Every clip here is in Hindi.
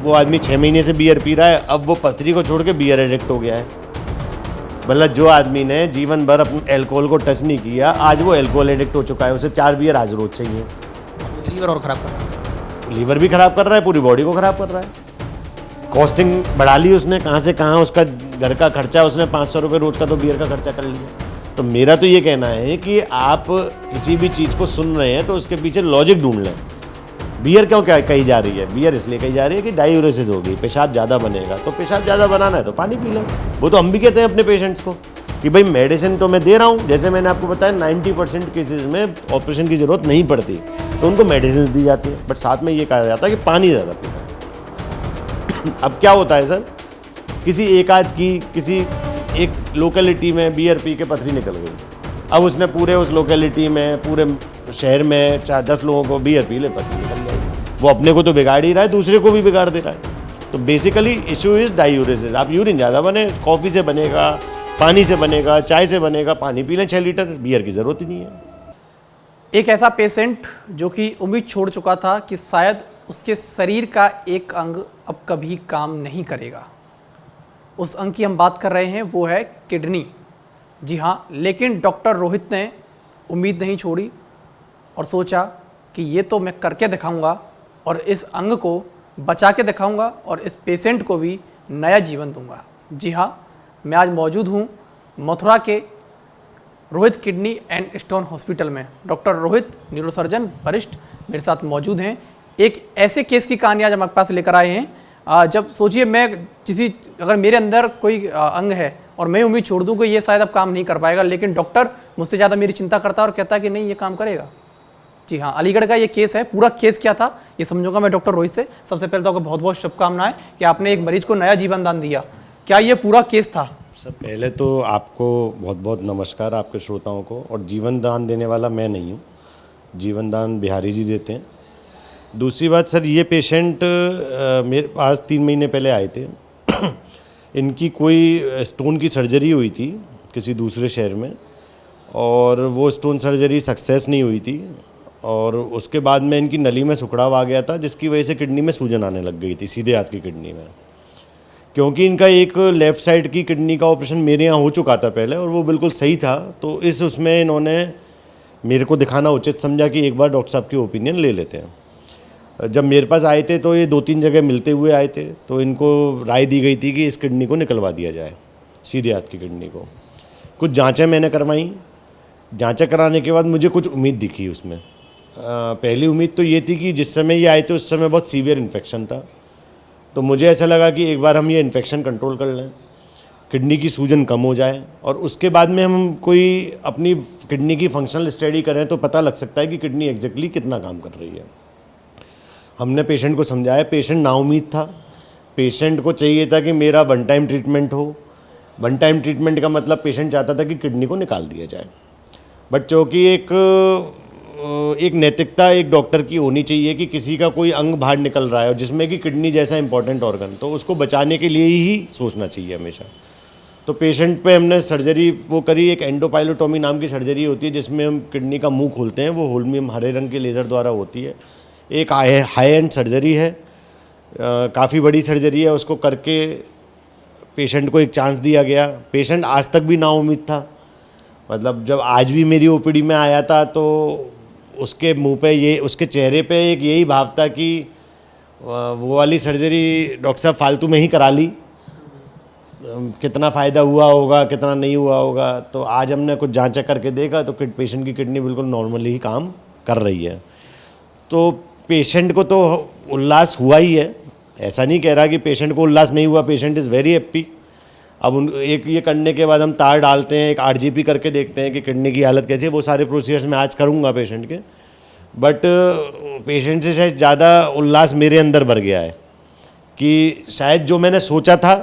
वो आदमी 6 महीने से बियर पी रहा है, अब वो पथरी को छोड़ के बियर एडिक्ट हो गया है। मतलब जो आदमी ने जीवन भर अपने एल्कोहल को टच नहीं किया, आज वो एल्कोहल एडिक्ट हो चुका है, उसे 4 बियर आज रोज चाहिए। लीवर और ख़राब कर रहा है, लीवर भी खराब कर रहा है, पूरी बॉडी को खराब कर रहा है। कॉस्टिंग बढ़ा ली उसने, कहाँ से कहाँ उसका घर का खर्चा उसने 500 रुपये रोज का तो बियर का खर्चा कर लिया। तो मेरा तो ये कहना है कि आप किसी भी चीज़ को सुन रहे हैं तो उसके पीछे लॉजिक ढूंढ लें। बियर क्यों क्या कही जा रही है? बियर इसलिए कही जा रही है कि डायूरेसिस होगी, पेशाब ज़्यादा बनेगा, तो पेशाब ज़्यादा बनाना है तो पानी पी लो। वो तो हम भी कहते हैं अपने पेशेंट्स को कि भाई मेडिसिन तो मैं दे रहा हूँ, जैसे मैंने आपको बताया 90% केसेस में ऑपरेशन की ज़रूरत नहीं पड़ती तो उनको मेडिसिन दी जाती है, बट साथ में ये कहा जाता है कि पानी ज़्यादा पीना है। अब क्या होता है सर, किसी एक आध की किसी एक लोकेलिटी में बियर पी के पथरी निकल गई, अब उसने पूरे उस लोकेलिटी में पूरे शहर में 4-10 लोगों को बियर पी ले पथरी निकल जाएगी। वो अपने को तो बिगाड़ ही रहा है, दूसरे को भी बिगाड़ दे रहा है। तो बेसिकली इशू इज़ डायूरेसिस। आप यूरिन ज़्यादा बने, कॉफ़ी से बनेगा, पानी से बनेगा, चाय से बनेगा, पानी पी लें 6 लीटर, बियर की ज़रूरत ही नहीं है। एक ऐसा पेशेंट जो कि उम्मीद छोड़ चुका था कि शायद उसके शरीर का एक अंग अब कभी काम नहीं करेगा, उस अंग की हम बात कर रहे हैं, वो है किडनी। जी हाँ, लेकिन डॉक्टर रोहित ने उम्मीद नहीं छोड़ी और सोचा कि ये तो मैं करके दिखाऊंगा और इस अंग को बचा के दिखाऊंगा और इस पेशेंट को भी नया जीवन दूंगा। जी हाँ, मैं आज मौजूद हूँ मथुरा के Rohit kidney and stone hospital में। डॉक्टर रोहित न्यूरोसर्जन वरिष्ठ मेरे साथ मौजूद हैं। एक ऐसे केस की कहानी आज हमारे पास लेकर आए हैं। जब सोचिए मैं अगर मेरे अंदर कोई अंग है और मैं उम्मीद छोड़ दूं कि ये शायद अब काम नहीं कर पाएगा, लेकिन डॉक्टर मुझसे ज़्यादा मेरी चिंता करता है और कहता है कि नहीं ये काम करेगा। जी हाँ, अलीगढ़ का ये केस है। पूरा केस क्या था ये समझूंगा मैं डॉक्टर रोहित से। सबसे पहले तो आपको बहुत बहुत शुभकामनाएं कि आपने एक मरीज को नया जीवन दान दिया। क्या ये पूरा केस था? सर पहले तो आपको बहुत बहुत नमस्कार, आपके श्रोताओं को। और जीवन दान देने वाला मैं नहीं हूँ, जीवन दान बिहारी जी देते हैं। दूसरी बात सर, ये पेशेंट मेरे पास 3 महीने पहले आए थे। इनकी कोई स्टोन की सर्जरी हुई थी किसी दूसरे शहर में और वो स्टोन सर्जरी सक्सेस नहीं हुई थी और उसके बाद में इनकी नली में सुखड़ाव आ गया था, जिसकी वजह से किडनी में सूजन आने लग गई थी, सीधे हाथ की किडनी में। क्योंकि इनका एक लेफ़्ट साइड की किडनी का ऑपरेशन मेरे यहाँ हो चुका था पहले और वो बिल्कुल सही था, तो उसमें इन्होंने मेरे को दिखाना उचित समझा कि एक बार डॉक्टर साहब की ओपिनियन ले लेते हैं। जब मेरे पास आए थे तो ये 2-3 जगह मिलते हुए आए थे, तो इनको राय दी गई थी कि इस किडनी को निकलवा दिया जाए, सीधे हाथ की किडनी को। कुछ जांचें मैंने करवाई, जांचें कराने के बाद मुझे कुछ उम्मीद दिखी उसमें। पहली उम्मीद तो ये थी कि जिस समय ये आए थे उस समय बहुत सीवियर इन्फेक्शन था, तो मुझे ऐसा लगा कि एक बार हम ये इन्फेक्शन कंट्रोल कर लें, किडनी की सूजन कम हो जाए और उसके बाद में हम कोई अपनी किडनी की फंक्शनल स्टडी करें तो पता लग सकता है कि किडनी एग्जैक्टली कितना काम कर रही है। हमने पेशेंट को समझाया, पेशेंट नाउम्मीद था। पेशेंट को चाहिए था कि मेरा 1 टाइम ट्रीटमेंट हो। 1 टाइम ट्रीटमेंट का मतलब पेशेंट चाहता था कि किडनी को निकाल दिया जाए। बट चूँकि एक नैतिकता एक डॉक्टर की होनी चाहिए कि किसी का कोई अंग बाहर निकल रहा है और जिसमें कि किडनी जैसा इंपॉर्टेंट ऑर्गन, तो उसको बचाने के लिए ही सोचना चाहिए हमेशा। तो पेशेंट पे हमने सर्जरी वो करी, एक एंडोपाइलोटोमी नाम की सर्जरी होती है जिसमें हम किडनी का मुंह खोलते हैं, वो होल में हरे रंग के लेज़र द्वारा होती है। एक हाई एंड सर्जरी है, काफ़ी बड़ी सर्जरी है। उसको करके पेशेंट को एक चांस दिया गया। पेशेंट आज तक भी नाउम्मीद था, मतलब जब आज भी मेरी ओपीडी में आया था तो उसके मुंह पे उसके चेहरे पे एक यही भाव था कि वो वाली सर्जरी डॉक्टर साहब फालतू में ही करा ली, कितना फ़ायदा हुआ होगा कितना नहीं हुआ होगा। तो आज हमने कुछ जांचा करके देखा तो पेशेंट की किडनी बिल्कुल नॉर्मली ही काम कर रही है। तो पेशेंट को तो उल्लास हुआ ही है, ऐसा नहीं कह रहा कि पेशेंट को उल्लास नहीं हुआ, पेशेंट इज़ वेरी हैप्पी। अब एक ये करने के बाद हम तार डालते हैं, एक आरजीपी करके देखते हैं कि किडनी की हालत कैसी है। वो सारे प्रोसीजर्स मैं आज करूँगा पेशेंट के, बट पेशेंट से शायद ज़्यादा उल्लास मेरे अंदर भर गया है कि शायद जो मैंने सोचा था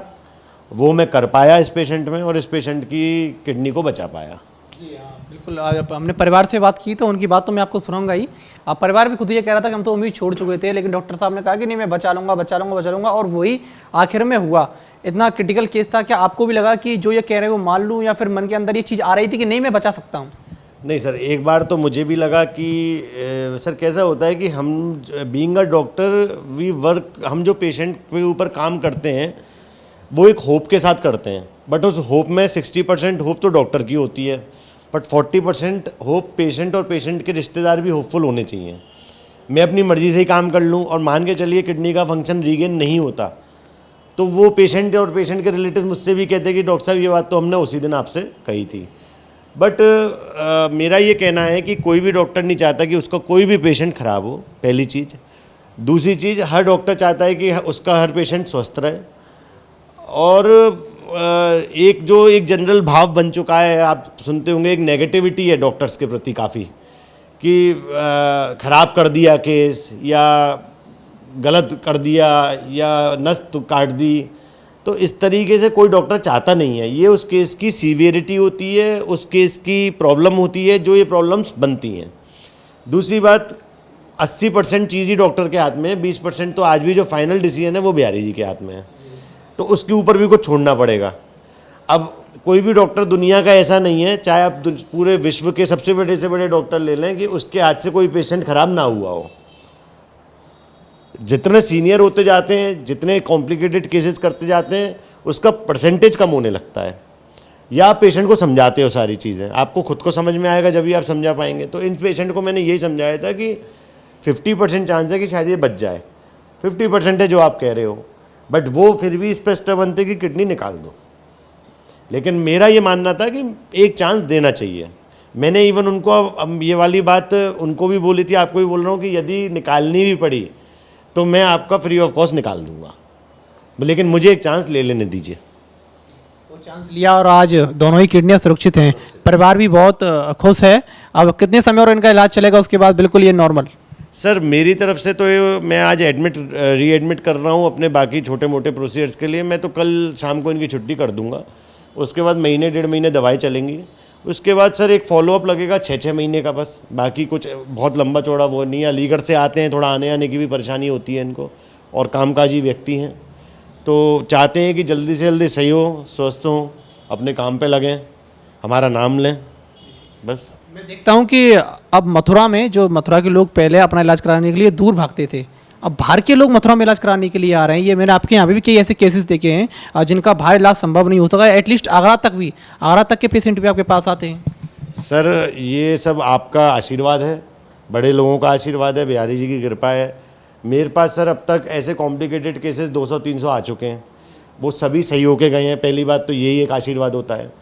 वो मैं कर पाया इस पेशेंट में और इस पेशेंट की किडनी को बचा पाया। जी हाँ, बिल्कुल। हमने परिवार से बात की तो उनकी बात तो मैं आपको सुनाऊंगा ही। परिवार भी खुद ये कह रहा था कि हम तो उम्मीद छोड़ चुके थे, लेकिन डॉक्टर साहब ने कहा कि नहीं मैं बचा लूँगा और वही आखिर में हुआ। इतना क्रिटिकल केस था। क्या आपको भी लगा कि जो ये कह रहे हैं वो मान लूँ, या फिर मन के अंदर ये चीज़ आ रही थी कि नहीं मैं बचा सकता हूँ? नहीं सर, एक बार तो मुझे भी लगा कि सर कैसा होता है कि हम being a doctor V work, हम जो पेशेंट के ऊपर काम करते हैं वो एक होप के साथ करते हैं, बट उस होप में 60% होप तो डॉक्टर की होती है, बट 40% होप पेशेंट और पेशेंट के रिश्तेदार भी होपफुल होने चाहिए। मैं अपनी मर्ज़ी से ही काम कर लूँ और मान के चलिए किडनी का फंक्शन रीगेन नहीं होता, तो वो पेशेंट और पेशेंट के रिलेटिव मुझसे भी कहते हैं कि डॉक्टर साहब ये बात तो हमने उसी दिन आपसे कही थी। बट मेरा ये कहना है कि कोई भी डॉक्टर नहीं चाहता कि उसका कोई भी पेशेंट ख़राब हो, पहली चीज़। दूसरी चीज़, हर डॉक्टर चाहता है कि उसका हर पेशेंट स्वस्थ रहे। और एक जनरल भाव बन चुका है, आप सुनते होंगे, एक नेगेटिविटी है डॉक्टर्स के प्रति काफ़ी, कि ख़राब कर दिया केस, या गलत कर दिया, या नस काट दी। तो इस तरीके से कोई डॉक्टर चाहता नहीं है। ये उस केस की सीवियरिटी होती है, उस केस की प्रॉब्लम होती है, जो ये प्रॉब्लम्स बनती हैं। दूसरी बात, 80% चीज़ ही डॉक्टर के हाथ में है, 20% तो आज भी जो फाइनल डिसीजन है वो बिहारी जी के हाथ में है, तो उसके ऊपर भी कुछ छोड़ना पड़ेगा। अब कोई भी डॉक्टर दुनिया का ऐसा नहीं है, चाहे आप पूरे विश्व के सबसे बड़े से बड़े डॉक्टर ले लें, कि उसके हाथ से कोई पेशेंट ख़राब ना हुआ हो। जितने सीनियर होते जाते हैं, जितने कॉम्प्लिकेटेड केसेस करते जाते हैं, उसका परसेंटेज कम होने लगता है। या आप पेशेंट को समझाते हो सारी चीज़ें, आपको खुद को समझ में आएगा जब भी आप समझा पाएंगे। तो इन पेशेंट को मैंने यही समझाया था कि 50% चांस है कि शायद ये बच जाए, 50% है जो आप कह रहे हो, बट वो फिर भी इस पर स्टर बनते कि किडनी निकाल दो। लेकिन मेरा ये मानना था कि एक चांस देना चाहिए। मैंने इवन उनको, अब ये वाली बात उनको भी बोली थी, आपको भी बोल रहा हूँ कि यदि निकालनी भी पड़ी तो मैं आपका फ्री ऑफ कॉस्ट निकाल दूंगा, लेकिन मुझे एक चांस ले लेने दीजिए। वो चांस लिया और आज दोनों ही किडनियां सुरक्षित हैं, परिवार भी बहुत खुश है। अब कितने समय और इनका इलाज चलेगा, उसके बाद बिल्कुल ये नॉर्मल? सर मेरी तरफ से तो मैं आज रीएडमिट कर रहा हूँ अपने बाकी छोटे मोटे प्रोसीजर्स के लिए। मैं तो कल शाम को इनकी छुट्टी कर दूंगा, उसके बाद महीने 1.5 महीने दवाई चलेंगी। उसके बाद सर एक फॉलोअप लगेगा 6-6 महीने का, बस। बाकी कुछ बहुत लंबा चौड़ा वो नहीं है। अलीगढ़ से आते हैं, थोड़ा आने आने की भी परेशानी होती है इनको, और कामकाजी व्यक्ति हैं, तो चाहते हैं कि जल्दी से जल्दी सही हो, स्वस्थ हों, अपने काम पे लगें, हमारा नाम लें, बस। मैं देखता हूँ कि अब मथुरा में, जो मथुरा के लोग पहले अपना इलाज कराने के लिए दूर भागते थे, अब बाहर के लोग मथुरा में इलाज कराने के लिए आ रहे हैं। ये मैंने आपके यहाँ पे भी कई ऐसे केसेस देखे हैं जिनका बाहर इलाज संभव नहीं हो सका। एटलीस्ट आगरा तक के पेशेंट भी आपके पास आते हैं। सर ये सब आपका आशीर्वाद है, बड़े लोगों का आशीर्वाद है, बिहारी जी की कृपा है। मेरे पास सर अब तक ऐसे कॉम्प्लिकेटेड केसेस 200-300 आ चुके हैं, वो सभी सही होके गए हैं। पहली बात तो यही एक आशीर्वाद होता है।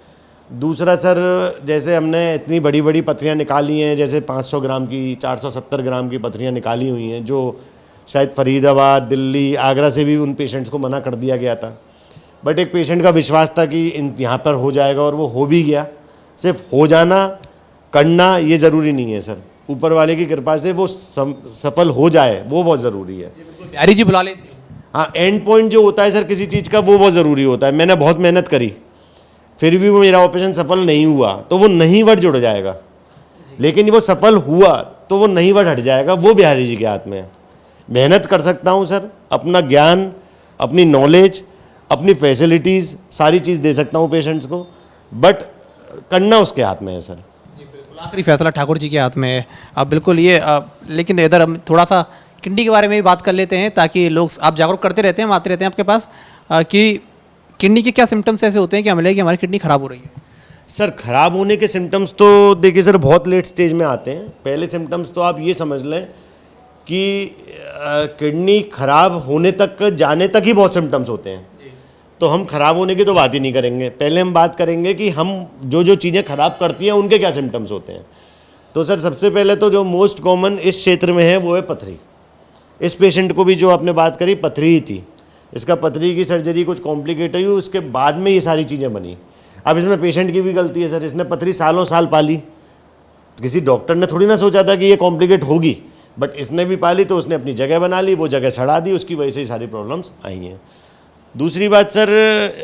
दूसरा सर, जैसे हमने इतनी बड़ी बड़ी पथरियाँ निकाली हैं, जैसे 500 ग्राम की, 470 ग्राम की पथरियाँ निकाली हुई हैं, जो शायद फरीदाबाद, दिल्ली, आगरा से भी उन पेशेंट्स को मना कर दिया गया था। बट एक पेशेंट का विश्वास था कि यहाँ पर हो जाएगा, और वो हो भी गया। सिर्फ हो जाना, करना ये ज़रूरी नहीं है सर, ऊपर वाले की कृपा से वो सफल हो जाए, वो बहुत ज़रूरी है। बिहारी जी बुला लेते। हाँ, एंड पॉइंट जो होता है सर किसी चीज़ का, वो बहुत ज़रूरी होता है। मैंने बहुत मेहनत करी, फिर भी वो मेरा ऑपरेशन सफल नहीं हुआ, तो वो नहीं वर्ड जुड़ जाएगा। लेकिन वो सफल हुआ तो वो नहीं वर्ड हट जाएगा, वो बिहारी जी के हाथ में है। मेहनत कर सकता हूँ सर, अपना ज्ञान, अपनी नॉलेज, अपनी फैसिलिटीज़, सारी चीज़ दे सकता हूँ पेशेंट्स को, बट करना उसके हाथ में है सर। आखिरी फैसला ठाकुर जी के हाथ में है। अब बिल्कुल ये लेकिन इधर हम थोड़ा सा किडनी के बारे में भी बात कर लेते हैं, ताकि लोग, आप जागरूक करते रहते हैं, हम आते रहते हैं आपके पास, कि किडनी के क्या सिम्टम्स ऐसे होते हैं कि हमें लगे कि हमारी किडनी ख़राब हो रही है। सर ख़राब होने के सिम्टम्स तो देखिए सर बहुत लेट स्टेज में आते हैं। पहले सिम्टम्स तो आप ये समझ लें कि किडनी ख़राब होने तक, जाने तक ही बहुत सिम्टम्स होते हैं। तो हम ख़राब होने की तो बात ही नहीं करेंगे, पहले हम बात करेंगे कि हम जो चीज़ें ख़राब करती हैं उनके क्या सिम्टम्स होते हैं। तो सर सबसे पहले तो जो मोस्ट कॉमन इस क्षेत्र में है वो है पथरी। इस पेशेंट को भी जो आपने बात करी, पथरी ही थी। इसका पथरी की सर्जरी कुछ कॉम्प्लिकेट हुई, उसके बाद में ये सारी चीज़ें बनी। अब इसमें पेशेंट की भी गलती है सर, इसने पथरी सालों साल पाली, किसी डॉक्टर ने थोड़ी ना सोचा था कि ये कॉम्प्लिकेट होगी, बट इसने भी पाली तो उसने अपनी जगह बना ली, वो जगह सड़ा दी, उसकी वजह से ही सारी प्रॉब्लम्स आई हैं। दूसरी बात सर,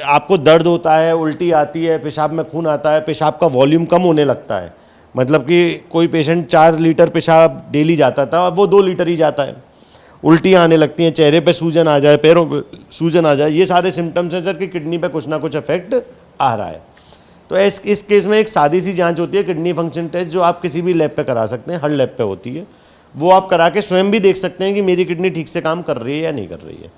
आपको दर्द होता है, उल्टी आती है, पेशाब में खून आता है, पेशाब का वॉल्यूम कम होने लगता है। मतलब कि कोई पेशेंट 4 लीटर पेशाब डेली जाता था, अब वो 2 लीटर ही जाता है। उल्टियाँ आने लगती हैं, चेहरे पे सूजन आ जाए, पैरों पे सूजन आ जाए, ये सारे सिम्टम्स हैं सर कि किडनी पे कुछ ना कुछ इफेक्ट आ रहा है। तो इस केस में एक सादी सी जांच होती है किडनी फंक्शन टेस्ट, जो आप किसी भी लैब पे करा सकते हैं, हर लैब पे होती है। वो आप करा के स्वयं भी देख सकते हैं कि मेरी किडनी ठीक से काम कर रही है या नहीं कर रही है।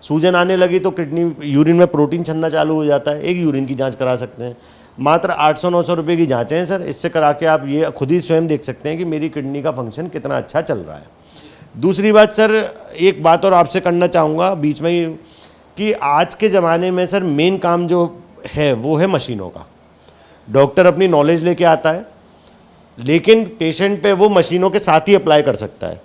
सूजन आने लगी तो किडनी यूरिन में प्रोटीन छनना चालू हो जाता है, एक यूरिन की जांच करा सकते हैं। मात्र 800-900 रुपये की जाँचें हैं सर, इससे करा के आप ये खुद ही स्वयं देख सकते हैं कि मेरी किडनी का फंक्शन कितना अच्छा चल रहा है। दूसरी बात सर, एक बात और आपसे करना चाहूँगा बीच में ही, कि आज के ज़माने में सर मेन काम जो है वो है मशीनों का। डॉक्टर अपनी नॉलेज लेके आता है, लेकिन पेशेंट पे वो मशीनों के साथ ही अप्लाई कर सकता है।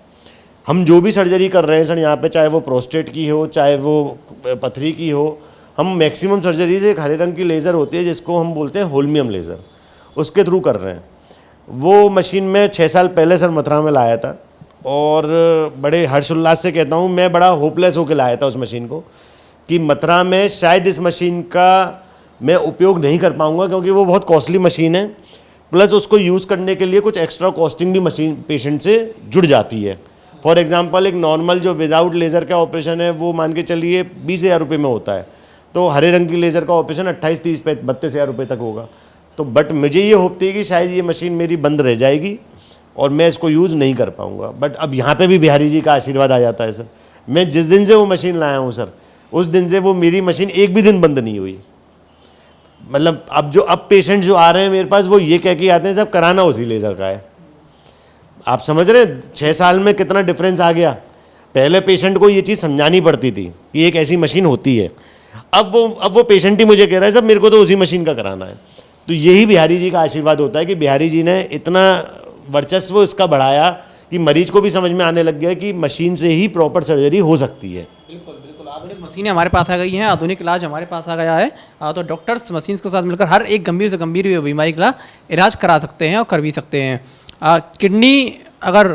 हम जो भी सर्जरी कर रहे हैं सर यहाँ पे, चाहे वो प्रोस्टेट की हो, चाहे वो पथरी की हो, हम मैक्सिमम सर्जरीज एक हरे रंग की लेज़र होती है जिसको हम बोलते हैं होल्मियम लेज़र, उसके थ्रू कर रहे हैं। वो मशीन में 6 साल पहले सर मथुरा में लाया था, और बड़े हर्षोल्लास से कहता हूँ, मैं बड़ा होपलेस होकर लाया था उस मशीन को, कि मथुरा में शायद इस मशीन का मैं उपयोग नहीं कर पाऊँगा, क्योंकि वो बहुत कॉस्टली मशीन है, प्लस उसको यूज़ करने के लिए कुछ एक्स्ट्रा कॉस्टिंग भी मशीन पेशेंट से जुड़ जाती है। फॉर एग्जांपल, एक नॉर्मल जो विदाउट लेज़र का ऑपरेशन है वो मान के चलिए 20,000 रुपये में होता है, तो हरे रंग की लेज़र का ऑपरेशन 28, 30, 32,000 रुपये तक होगा। तो बट मुझे ये होप थी कि शायद ये मशीन मेरी बंद रह जाएगी और मैं इसको यूज़ नहीं कर पाऊँगा, बट अब यहाँ पे भी बिहारी जी का आशीर्वाद आ जाता है सर। मैं जिस दिन से वो मशीन लाया हूँ सर, उस दिन से वो मेरी मशीन एक भी दिन बंद नहीं हुई। मतलब अब पेशेंट जो आ रहे हैं मेरे पास, वो ये कह के आते हैं सब कराना उसी लेज़र का है। आप समझ रहे हैं 6 साल में कितना डिफरेंस आ गया। पहले पेशेंट को ये चीज़ समझानी पड़ती थी कि एक ऐसी मशीन होती है, अब वो पेशेंट ही मुझे कह रहा है सब मेरे को तो उसी मशीन का कराना है। तो यही बिहारी जी का आशीर्वाद होता है कि बिहारी जी ने इतना वर्चस्व इसका बढ़ाया कि मरीज को भी समझ में आने लग गया कि मशीन से ही प्रॉपर सर्जरी हो सकती है। बिल्कुल बिल्कुल, आधुनिक मशीनें हमारे पास आ गई हैं, आधुनिक इलाज हमारे पास आ गया है। तो डॉक्टर्स मशीन के साथ मिलकर हर एक गंभीर से गंभीर बीमारी का इलाज करा सकते हैं और कर भी सकते हैं। किडनी अगर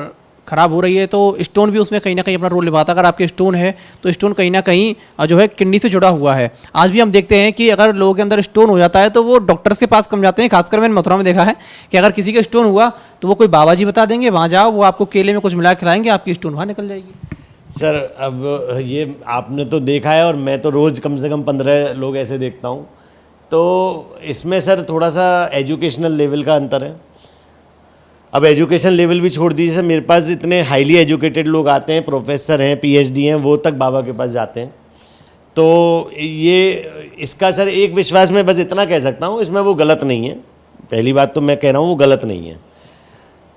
ख़राब हो रही है तो स्टोन भी उसमें कहीं ना कहीं अपना रोल निभाता है। अगर आपके स्टोन है तो स्टोन कहीं ना कहीं जो है किडनी से जुड़ा हुआ है। आज भी हम देखते हैं कि अगर लोगों के अंदर स्टोन हो जाता है तो वो डॉक्टर्स के पास कम जाते हैं। खासकर मैंने मथुरा में देखा है कि अगर किसी का स्टोन हुआ तो वो कोई बाबा जी बता देंगे, वहाँ जाओ, वो आपको केले में कुछ मिला खिलाएंगे, आपकी स्टोन वहाँ निकल जाएगी। सर अब ये आपने तो देखा है, और मैं तो रोज़ कम से कम 15 लोग ऐसे देखता हूँ। तो इसमें सर थोड़ा सा एजुकेशनल लेवल का अंतर है। अब एजुकेशन लेवल भी छोड़ दीजिए सर, मेरे पास इतने हाईली एजुकेटेड लोग आते हैं, प्रोफेसर हैं, पीएचडी हैं, वो तक बाबा के पास जाते हैं। तो ये इसका सर एक विश्वास में बस इतना कह सकता हूँ, इसमें वो गलत नहीं है। पहली बात तो मैं कह रहा हूँ वो गलत नहीं है।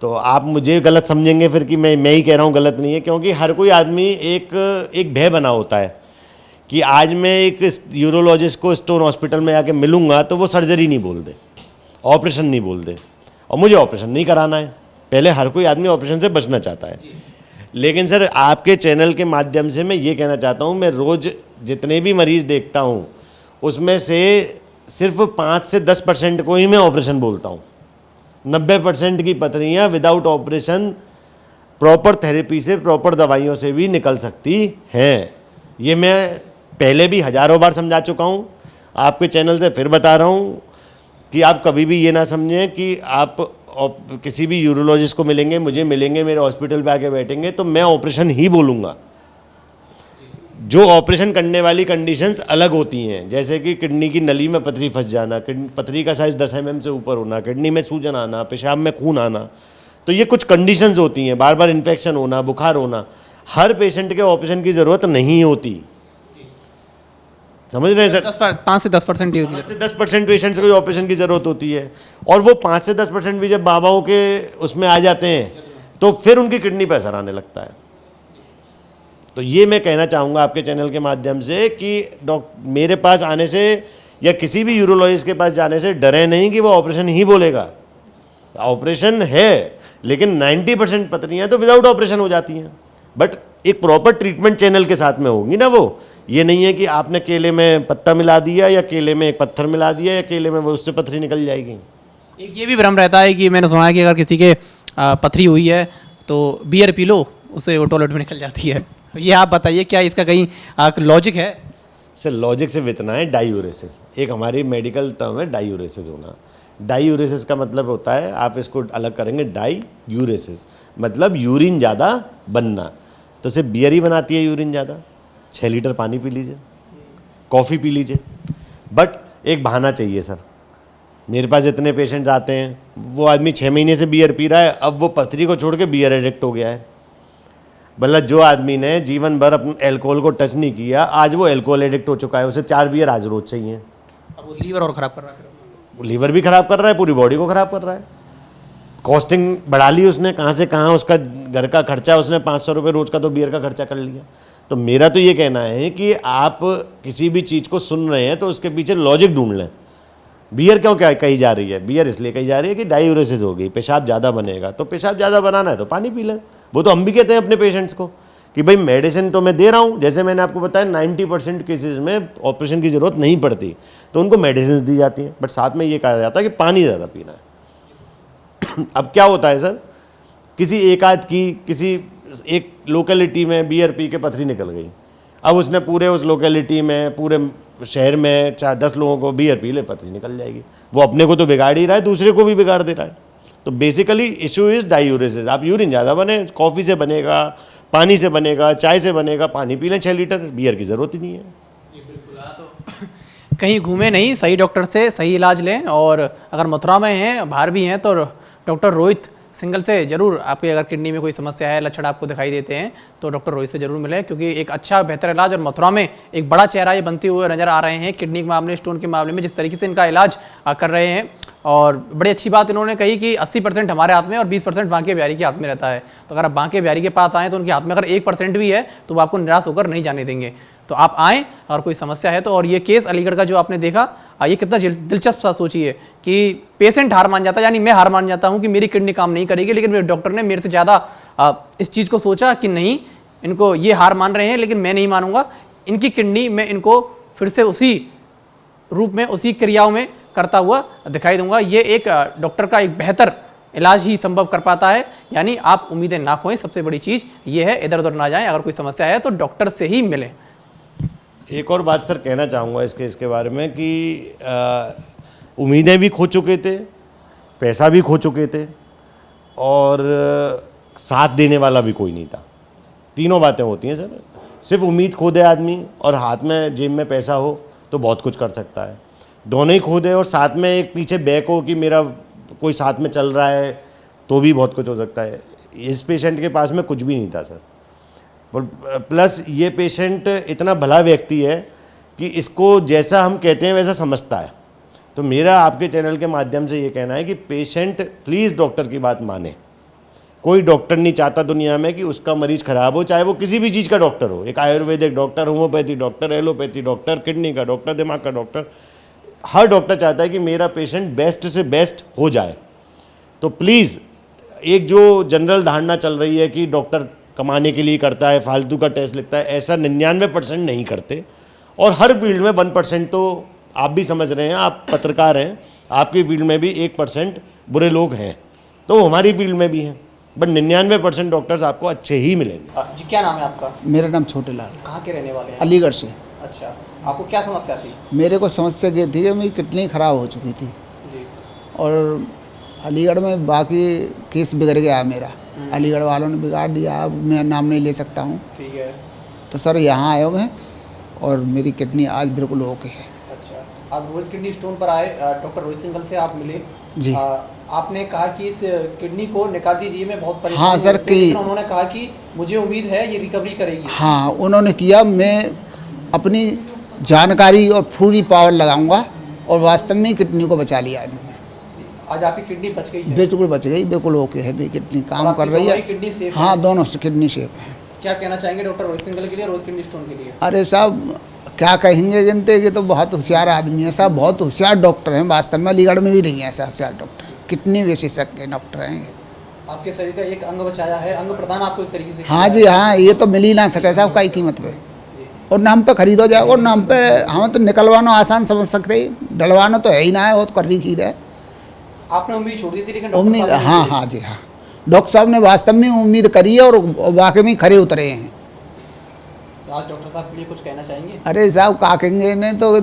तो आप मुझे गलत समझेंगे फिर कि मैं ही कह रहा हूँ गलत नहीं है, क्योंकि हर कोई आदमी एक भय बना होता है कि आज मैं एक यूरोलॉजिस्ट को स्टोन हॉस्पिटल में आके मिलूँगा तो वो सर्जरी नहीं बोल दे, ऑपरेशन नहीं बोल दे, और मुझे ऑपरेशन नहीं कराना है। पहले हर कोई आदमी ऑपरेशन से बचना चाहता है। लेकिन सर आपके चैनल के माध्यम से मैं ये कहना चाहता हूँ, मैं रोज़ जितने भी मरीज़ देखता हूँ उसमें से सिर्फ 5 से 10% को ही मैं ऑपरेशन बोलता हूँ। 90% की पथरियाँ विदाउट ऑपरेशन प्रॉपर थेरेपी से, प्रॉपर दवाइयों से भी निकल सकती हैं। ये मैं पहले भी हज़ारों बार समझा चुका हूँ, आपके चैनल से फिर बता रहा हूँ कि आप कभी भी ये ना समझें कि आप किसी भी यूरोलॉजिस्ट को मिलेंगे, मुझे मिलेंगे, मेरे हॉस्पिटल पे आके बैठेंगे तो मैं ऑपरेशन ही बोलूँगा। जो ऑपरेशन करने वाली कंडीशंस अलग होती हैं, जैसे कि किडनी की नली में पथरी फंस जाना, पथरी का साइज़ 10 mm से ऊपर होना, किडनी में सूजन आना, पेशाब में खून आना, तो ये कुछ कंडीशंस होती हैं। बार बार इन्फेक्शन होना, बुखार होना, हर पेशेंट के ऑपरेशन की ज़रूरत नहीं होती। समझ रहे हैं सर? 5 से 10% 5 से 10% पेशेंट्स को ऑपरेशन की ज़रूरत होती है, और वो 5 से 10% भी जब बाबाओं के उसमें आ जाते हैं तो फिर उनकी किडनी पर असर आने लगता है। तो ये मैं कहना चाहूँगा आपके चैनल के माध्यम से कि मेरे पास आने से या किसी भी यूरोलॉजिस्ट के पास जाने से डरे नहीं कि वो ऑपरेशन ही बोलेगा। ऑपरेशन है, लेकिन 90% पथरियाँ तो विदाउट ऑपरेशन हो जाती हैं, बट एक प्रॉपर ट्रीटमेंट चैनल के साथ में होगी ना। वो ये नहीं है कि आपने केले में पत्ता मिला दिया या केले में एक पत्थर मिला दिया या केले में वो उससे पथरी निकल जाएगी। एक ये भी भ्रम रहता है कि मैंने सुना है कि अगर किसी के पथरी हुई है तो बियर पी लो, उससे वो टॉयलेट में निकल जाती है। ये आप बताइए, क्या इसका कहीं लॉजिक है? सर लॉजिक सिर्फ इतना है, डायूरेसिस एक हमारी मेडिकल टर्म है, डायूरेसिस होना। डायूरेसिस का मतलब होता है, आप इसको अलग करेंगे, डाई यूरेसिस मतलब यूरिन ज़्यादा बनना। तो सिर्फ बियर ही बनाती है यूरिन ज़्यादा। 6 लीटर पानी पी लीजिए, कॉफ़ी पी लीजिए, बट एक बहाना चाहिए सर। मेरे पास इतने पेशेंट्स आते हैं, वो आदमी 6 महीने से बियर पी रहा है, अब वो पथरी को छोड़ के बियर एडिक्ट हो गया है। मतलब जो आदमी ने जीवन भर अपने अल्कोहल को टच नहीं किया, आज वो अल्कोहल एडिक्ट हो चुका है, उसे 4 बियर आज रोज चाहिए। अब वो लीवर और ख़राब कर रहा है। वो लीवर भी खराब कर रहा है, पूरी बॉडी को खराब कर रहा है। कॉस्टिंग बढ़ा ली उसने, कहाँ से कहाँ उसका घर का खर्चा उसने 500 रुपये रोज़ का तो बियर का खर्चा कर लिया। तो मेरा तो ये कहना है कि आप किसी भी चीज़ को सुन रहे हैं तो उसके पीछे लॉजिक ढूंढ लें। बियर क्यों क्या कही जा रही है? बियर इसलिए कही जा रही है कि डायूरेसिस हो गई, पेशाब ज़्यादा बनेगा, तो पेशाब ज़्यादा बनाना है तो पानी पी लें। वो तो हम भी कहते हैं अपने पेशेंट्स को कि भाई मेडिसिन तो मैं दे रहा हूँ, जैसे मैंने आपको बताया 90% केसेस में ऑपरेशन की ज़रूरत नहीं पड़ती, तो उनको मेडिसिन दी जाती हैं, बट साथ में ये कहा जाता है कि पानी ज़्यादा पीना है। अब क्या होता है सर, किसी एक आध की किसी एक लोकेलिटी में बियर पी के पथरी निकल गई, अब उसने पूरे उस लोकेलिटी में पूरे शहर में 4-10 लोगों को बियर पी ले, पथरी निकल जाएगी। वो अपने को तो बिगाड़ ही रहा है, दूसरे को भी बिगाड़ दे रहा है। तो बेसिकली इशू इज़ डायूरेसिस। आप यूरिन ज़्यादा बने, कॉफ़ी से बनेगा, पानी से बनेगा, चाय से बनेगा, पानी पी लें 6 लीटर, बियर की ज़रूरत ही नहीं है। जी बिल्कुल। तो कहीं घूमे नहीं, सही डॉक्टर से सही इलाज लें, और अगर मथुरा में हैं, बाहर भी हैं, तो डॉक्टर रोहित सिंगल से ज़रूर, आपकी अगर किडनी में कोई समस्या है, लक्षण आपको दिखाई देते हैं, तो डॉक्टर रोहित से ज़रूर मिलें, क्योंकि एक अच्छा बेहतर इलाज, और मथुरा में एक बड़ा चेहरा ये बनते हुए नज़र आ रहे हैं किडनी के मामले, स्टोन के मामले में, जिस तरीके से इनका इलाज कर रहे हैं। और बड़ी अच्छी बात इन्होंने कही कि 80% हमारे हाथ में और 20% बांके बिहारी के हाथ में रहता है। तो अगर आप बांके बिहारी के पास आएँ तो उनके हाथ में अगर 1% भी है तो वो आपको निराश होकर नहीं जाने देंगे। तो आप आएँ, अगर कोई समस्या है तो। और ये केस अलीगढ़ का जो आपने देखा, ये कितना दिलचस्प सा सोचिए कि पेशेंट हार मान जाता है, यानी मैं हार मान जाता हूँ कि मेरी किडनी काम नहीं करेगी, लेकिन मेरे डॉक्टर ने मेरे से ज़्यादा इस चीज़ को सोचा कि नहीं, इनको ये हार मान रहे हैं, लेकिन मैं नहीं मानूंगा, इनकी किडनी मैं इनको फिर से उसी रूप में, उसी क्रियाओं में करता हुआ दिखाई दूंगा। ये एक डॉक्टर का एक बेहतर इलाज ही संभव कर पाता है। यानी आप उम्मीदें ना खोएं, सबसे बड़ी चीज़ ये है, इधर उधर ना जाएं, अगर कोई समस्या है तो डॉक्टर से ही मिलें। एक और बात सर कहना चाहूँगा इसके बारे में कि उम्मीदें भी खो चुके थे, पैसा भी खो चुके थे, और साथ देने वाला भी कोई नहीं था। तीनों बातें होती हैं सर। सिर्फ उम्मीद खो दे आदमी और हाथ में जेब में पैसा हो तो बहुत कुछ कर सकता है। दोनों ही खो दे और साथ में एक पीछे बैक हो कि मेरा कोई साथ में चल रहा है, तो भी बहुत कुछ हो सकता है। इस पेशेंट के पास में कुछ भी नहीं था सर। प्लस ये पेशेंट इतना भला व्यक्ति है कि इसको जैसा हम कहते हैं वैसा समझता है। तो मेरा आपके चैनल के माध्यम से ये कहना है कि पेशेंट प्लीज़ डॉक्टर की बात माने। कोई डॉक्टर नहीं चाहता दुनिया में कि उसका मरीज खराब हो, चाहे वो किसी भी चीज़ का डॉक्टर हो, एक Ayurvedic doctor, homeopathy doctor, allopathy doctor, kidney का डॉक्टर, दिमाग का डॉक्टर, हर डॉक्टर चाहता है कि मेरा पेशेंट बेस्ट से बेस्ट हो जाए। तो प्लीज़, एक जो जनरल धारणा चल रही है कि डॉक्टर कमाने के लिए करता है, फालतू का टेस्ट लिखता है, ऐसा 99% नहीं करते। और हर फील्ड में 1% तो आप भी समझ रहे हैं, आप पत्रकार हैं, आपकी फील्ड में भी 1% बुरे लोग हैं, तो हमारी फील्ड में भी हैं, बट 99% डॉक्टर्स आपको अच्छे ही मिलेंगे। जी, क्या नाम है आपका? मेरा नाम छोटे लाल, कहाँ के रहने वाले हैं? अलीगढ़ से। अच्छा, आपको क्या समस्या थी? मेरे को समस्या ये थी कि मेरी किडनी ख़राब हो चुकी थी, जी। और अलीगढ़ में बाकी केस बिगड़ गया मेरा, अलीगढ़ वालों ने बिगाड़ दिया। अब मैं नाम नहीं ले सकता हूँ। ठीक है। तो सर यहाँ आया मैं, और मेरी किडनी आज बिल्कुल ओके है। अच्छा, आप रोहित किडनी स्टोन पर आए, डॉक्टर रोहित सिंगल से आप मिले जी। आपने कहा कि इस किडनी को निकाल दीजिए, मैं बहुत परेशान हाँ हूँ सर, इससे, लेकिन उन्होंने कहा कि मुझे उम्मीद है ये रिकवरी करेगी। हाँ, उन्होंने किया। मैं अपनी जानकारी और पूरी पावर लगाऊंगा, और वास्तव में किडनी को बचा लिया इन्होंने। आज आपकी किडनी बच गई है? बिल्कुल बच गई, बिल्कुल ओके है, मेरी किडनी काम आपकी कर रही दोनों है। ही किडनी सेफ हाँ, है? दोनों से किडनी शेप है। क्या कहना चाहेंगे डॉक्टर रोहित सिंगल के लिए, रोहित किडनी स्टोन के लिए? अरे साहब, क्या कहेंगे, गिनते कि तो बहुत होशियार आदमी है साहब, बहुत होशियार डॉक्टर हैं। वास्तव में अलीगढ़ में भी नहीं है ऐसा होशियार डॉक्टर, कितने विशेषज्ञ डॉक्टर हैं। आपके शरीर का एक अंग बचाया है, अंग प्रदान आपको एक तरीके से हाँ जी, हाँ, ये तो मिल ही ना सके साहब कई कीमत पे, जी। और नाम पे खरीदो जाए, और नाम पे हम तो निकलवाना आसान समझ सकते, डलवाना तो है ही ना है, वो तो कर ही है। आपने उम्मीद छोड़ दी थी, लेकिन डॉक्टर उम्मीद, साहब ने हाँ हाँ जी हाँ, डॉक्टर साहब ने वास्तव में उम्मीद करी है, और वाकई में खरे उतरे हैं। तो आज डॉक्टर साहब के लिए कुछ कहना चाहेंगे? अरे साहब, का कहेंगे ने, तो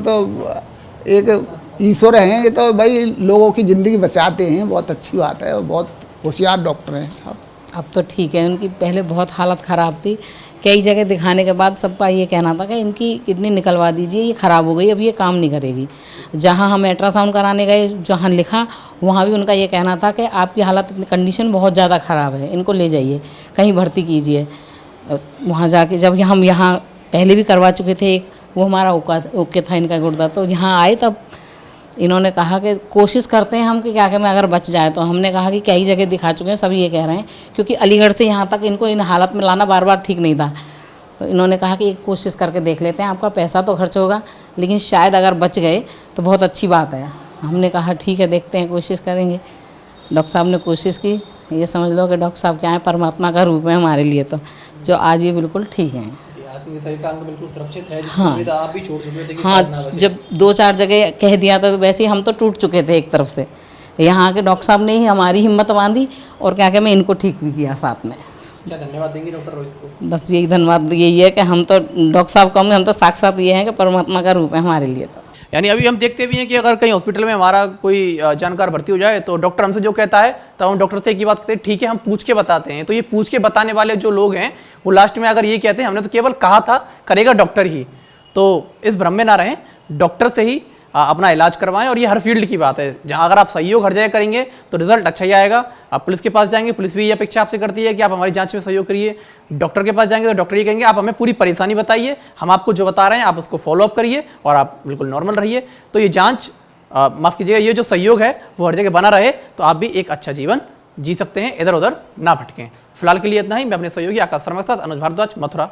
एक ईश्वर हैं, ये तो भाई लोगों की ज़िंदगी बचाते हैं, बहुत अच्छी बात है, और बहुत होशियार डॉक्टर हैं साहब। अब तो ठीक है, उनकी पहले बहुत हालत ख़राब थी। कई जगह दिखाने के बाद सबका ये कहना था कि इनकी किडनी निकलवा दीजिए, ये ख़राब हो गई, अब ये काम नहीं करेगी। जहाँ हम अल्ट्रासाउंड कराने गए, जहाँ लिखा वहाँ भी उनका ये कहना था कि आपकी हालत कंडीशन बहुत ज़्यादा ख़राब है, इनको ले जाइए कहीं भर्ती कीजिए। वहाँ जाके जब हम यहाँ पहले भी करवा चुके थे एक, वो हमारा ओके था इनका गुर्दा, तो यहाँ आए तब इन्होंने कहा कि कोशिश करते हैं हम कि क्या में अगर बच जाए। तो हमने कहा कि कई जगह दिखा चुके हैं, सभी ये कह रहे हैं, क्योंकि अलीगढ़ से यहाँ तक इनको इन हालत में लाना बार बार ठीक नहीं था। तो इन्होंने कहा कि एक कोशिश करके देख लेते हैं, आपका पैसा तो खर्च होगा लेकिन शायद अगर बच गए तो बहुत अच्छी बात है। हमने कहा ठीक है, देखते हैं, कोशिश करेंगे। डॉक्टर साहब ने कोशिश की, ये समझ लो कि डॉक्टर साहब क्या है, परमात्मा का रूप है हमारे लिए, तो जो आज ये बिल्कुल ठीक हैं। शरीर का अंग बिल्कुल सुरक्षित है, हाँ। आप भी छोड़ चुके थे कि हाँ, शायद ना बचे। जब 2-4 जगह कह दिया था तो वैसे ही हम तो टूट चुके थे एक तरफ से। यहाँ के डॉक्टर साहब ने ही हमारी हिम्मत बांधी और क्या मैं इनको ठीक भी किया साथ में। क्या धन्यवाद देंगे डॉक्टर रोहित को? बस यही धन्यवाद यही है कि हम तो डॉक्टर साहब को हम तो साक्षात ये हैं कि परमात्मा का रूप है हमारे लिए। तो यानी अभी हम देखते भी हैं कि अगर कहीं हॉस्पिटल में हमारा कोई जानकार भर्ती हो जाए तो डॉक्टर हमसे जो कहता है तब हम डॉक्टर से एक ही बात कहते हैं, ठीक है हम पूछ के बताते हैं। तो ये पूछ के बताने वाले जो लोग हैं वो लास्ट में अगर ये कहते हैं हमने तो केवल कहा था, करेगा डॉक्टर ही। तो इस भ्रम में ना रहें, डॉक्टर से ही अपना इलाज करवाएं। और ये हर फील्ड की बात है, जहां अगर आप सहयोग हर जगह करेंगे तो रिजल्ट अच्छा ही आएगा। आप पुलिस के पास जाएंगे, पुलिस भी ये अपेक्षा आपसे करती है कि आप हमारी जांच में सहयोग करिए। डॉक्टर के पास जाएंगे तो डॉक्टर ये कहेंगे आप हमें पूरी परेशानी बताइए, हम आपको जो बता रहे हैं आप उसको फॉलोअप करिए और आप बिल्कुल नॉर्मल रहिए। तो ये जाँच, माफ़ कीजिएगा, ये जो सहयोग है वो हर जगह बना रहे तो आप भी एक अच्छा जीवन जी सकते हैं, इधर उधर ना भटकें। फिलहाल के लिए इतना ही। मैं अपने सहयोगी आकाश शर्मा के साथ अनुज भारद्वाज, मथुरा।